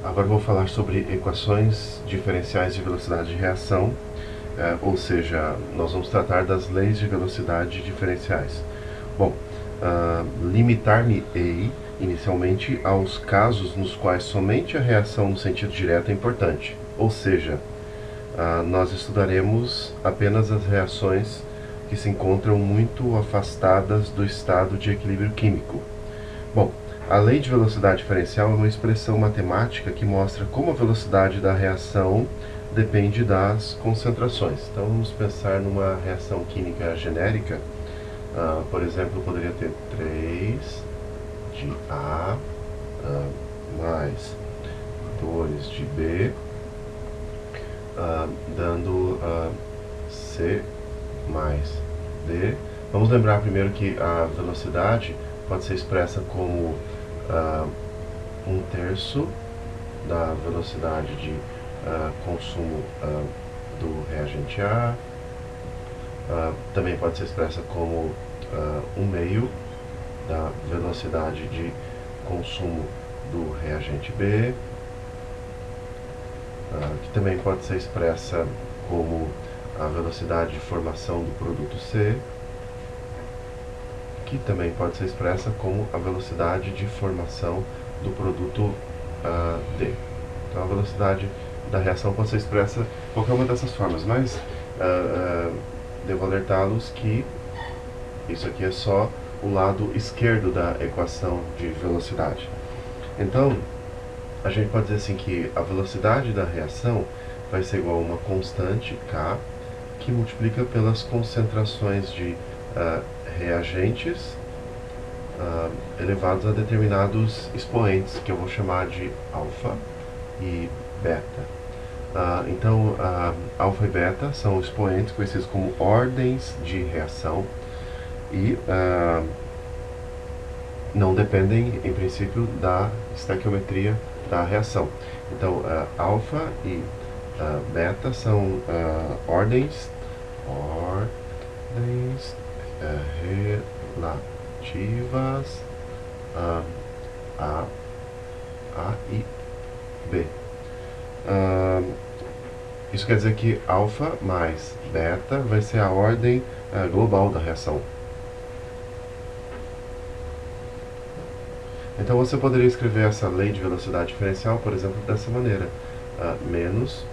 Agora eu vou falar sobre equações diferenciais de velocidade de reação, ou seja, nós vamos tratar das leis de velocidade diferenciais. Bom, limitar-me-ei inicialmente aos casos nos quais somente a reação no sentido direto é importante, ou seja, nós estudaremos apenas as reações que se encontram muito afastadas do estado de equilíbrio químico. Bom, a lei de velocidade diferencial é uma expressão matemática que mostra como a velocidade da reação depende das concentrações. Então vamos pensar numa reação química genérica. Por exemplo, eu poderia ter 3 de A mais 2 de B, dando C mais D. Vamos lembrar primeiro que a velocidade pode ser expressa como 1/3 da velocidade de consumo do reagente A. Também pode ser expressa como 1/2 da velocidade de consumo do reagente B, que também pode ser expressa como a velocidade de formação do produto C, que também pode ser expressa como a velocidade de formação do produto D. Então a velocidade da reação pode ser expressa de qualquer uma dessas formas, mas devo alertá-los que isso aqui é só o lado esquerdo da equação de velocidade. Então, a gente pode dizer assim que a velocidade da reação vai ser igual a uma constante K, que multiplica pelas concentrações de reagentes elevados a determinados expoentes, que eu vou chamar de alfa e beta. Então, alfa e beta são expoentes conhecidos como ordens de reação e não dependem, em princípio, da estequiometria da reação. Então, alfa e beta são ordens relativas a e B. Isso quer dizer que alfa mais beta vai ser a ordem global da reação. Então você poderia escrever essa lei de velocidade diferencial, por exemplo, dessa maneira: menos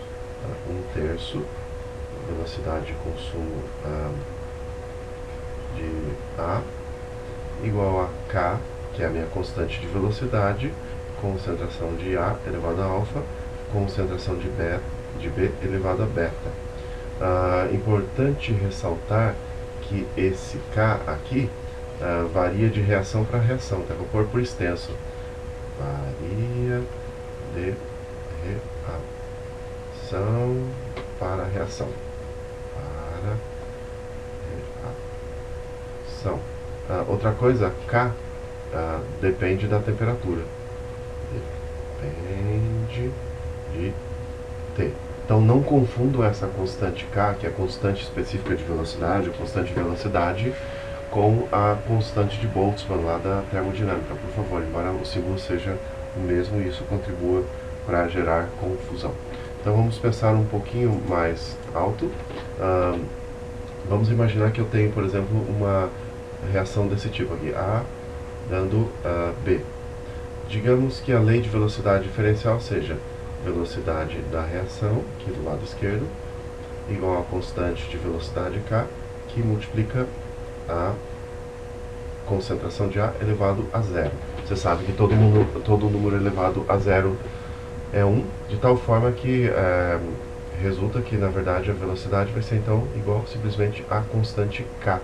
1/3 velocidade de consumo de A igual a K, que é a minha constante de velocidade, concentração de A elevado a alfa, concentração de B elevado a beta. Importante ressaltar que esse K aqui varia de reação para reação, tá? Vou pôr por extenso. Varia de reação para reação. Para reação. Outra coisa, K depende da temperatura. Depende de T. Então não confundam essa constante K, que é a constante específica de velocidade, a constante de velocidade, com a constante de Boltzmann lá da termodinâmica, por favor, embora o símbolo seja o mesmo, isso contribua para gerar confusão. Então vamos pensar um pouquinho mais alto. Vamos imaginar que eu tenho, por exemplo, uma reação desse tipo aqui, A dando B. Digamos que a lei de velocidade diferencial seja velocidade da reação, aqui do lado esquerdo, igual a constante de velocidade K, que multiplica a concentração de A elevado a 0. Você sabe que todo número elevado a 0 é 1, de tal forma que resulta que, na verdade, a velocidade vai ser, então, igual simplesmente a constante K.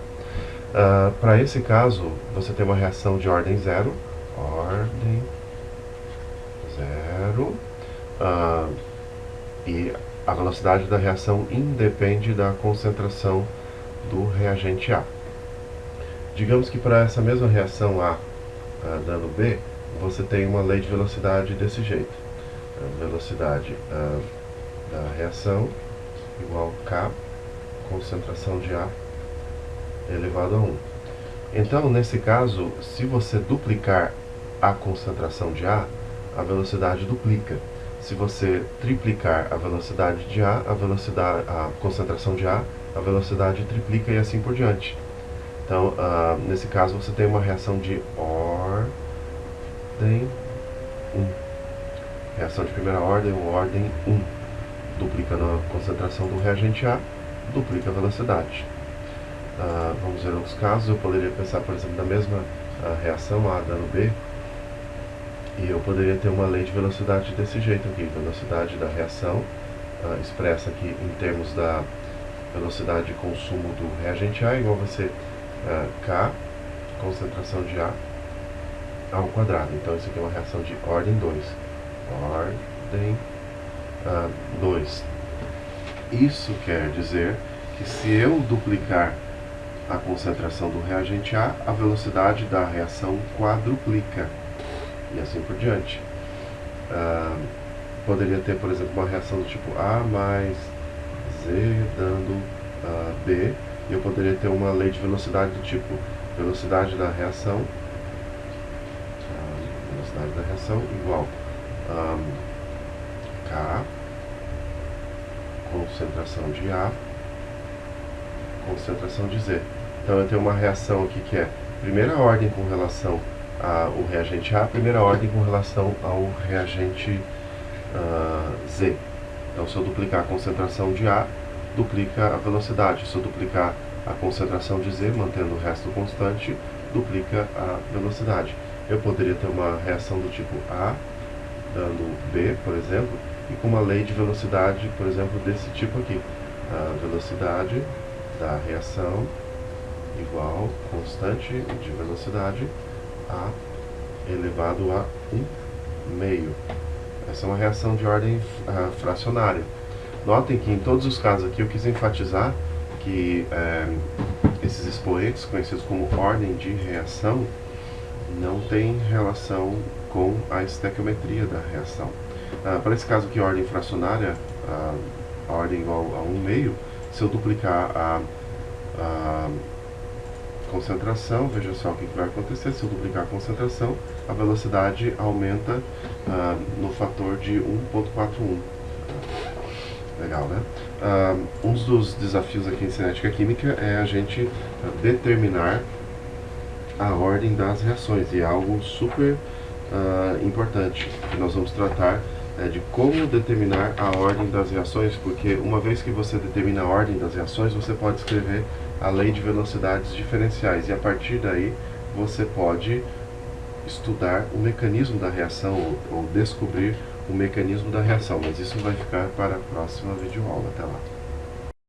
Para esse caso, você tem uma reação de ordem 0, e a velocidade da reação independe da concentração do reagente A. Digamos que para essa mesma reação A dando B, você tem uma lei de velocidade desse jeito. A velocidade da reação igual a K, concentração de A elevado a 1. Então, nesse caso, se você duplicar a concentração de A, a velocidade duplica. Se você triplicar a velocidade de A, a concentração de A, a velocidade triplica e assim por diante. Então, nesse caso, você tem uma reação de ordem 1. Reação de primeira ordem, ordem 1. Duplicando a concentração do reagente A, duplica a velocidade. Vamos ver outros casos. Eu poderia pensar, por exemplo, na mesma reação A dando B, e eu poderia ter uma lei de velocidade desse jeito aqui. Velocidade da reação, expressa aqui em termos da velocidade de consumo do reagente A, igual vai ser K, concentração de A, ao quadrado. Então isso aqui é uma reação de ordem 2. Ordem 2. Isso quer dizer que se eu duplicar a concentração do reagente A, a velocidade da reação quadruplica. E assim por diante. Poderia ter, por exemplo, uma reação do tipo A mais Z dando B, e eu poderia ter uma lei de velocidade do tipo velocidade da reação igual K, concentração de A, concentração de Z. Então eu tenho uma reação aqui que é primeira ordem com relação ao reagente A, primeira ordem com relação ao reagente Z. Então se eu duplicar a concentração de A, duplica a velocidade. Se eu duplicar a concentração de Z, mantendo o resto constante, duplica a velocidade. Eu poderia ter uma reação do tipo A dando B, por exemplo, e com uma lei de velocidade, por exemplo, desse tipo aqui. A velocidade da reação igual constante de velocidade A elevado a 1/2. Essa é uma reação de ordem fracionária. Notem que em todos os casos aqui eu quis enfatizar que esses expoentes, conhecidos como ordem de reação, não tem relação com a estequiometria da reação. Para esse caso aqui, ordem fracionária, a ordem igual a 1/2, se eu duplicar a concentração, veja só o que vai acontecer. Se eu duplicar a concentração, a velocidade aumenta no fator de 1,41. Legal, né? Um dos desafios aqui em cinética química é a gente determinar a ordem das reações, e é algo super importante que nós vamos tratar de como determinar a ordem das reações, porque uma vez que você determina a ordem das reações, você pode escrever a lei de velocidades diferenciais, e a partir daí você pode estudar o mecanismo da reação ou descobrir o mecanismo da reação, mas isso vai ficar para a próxima videoaula. Até lá!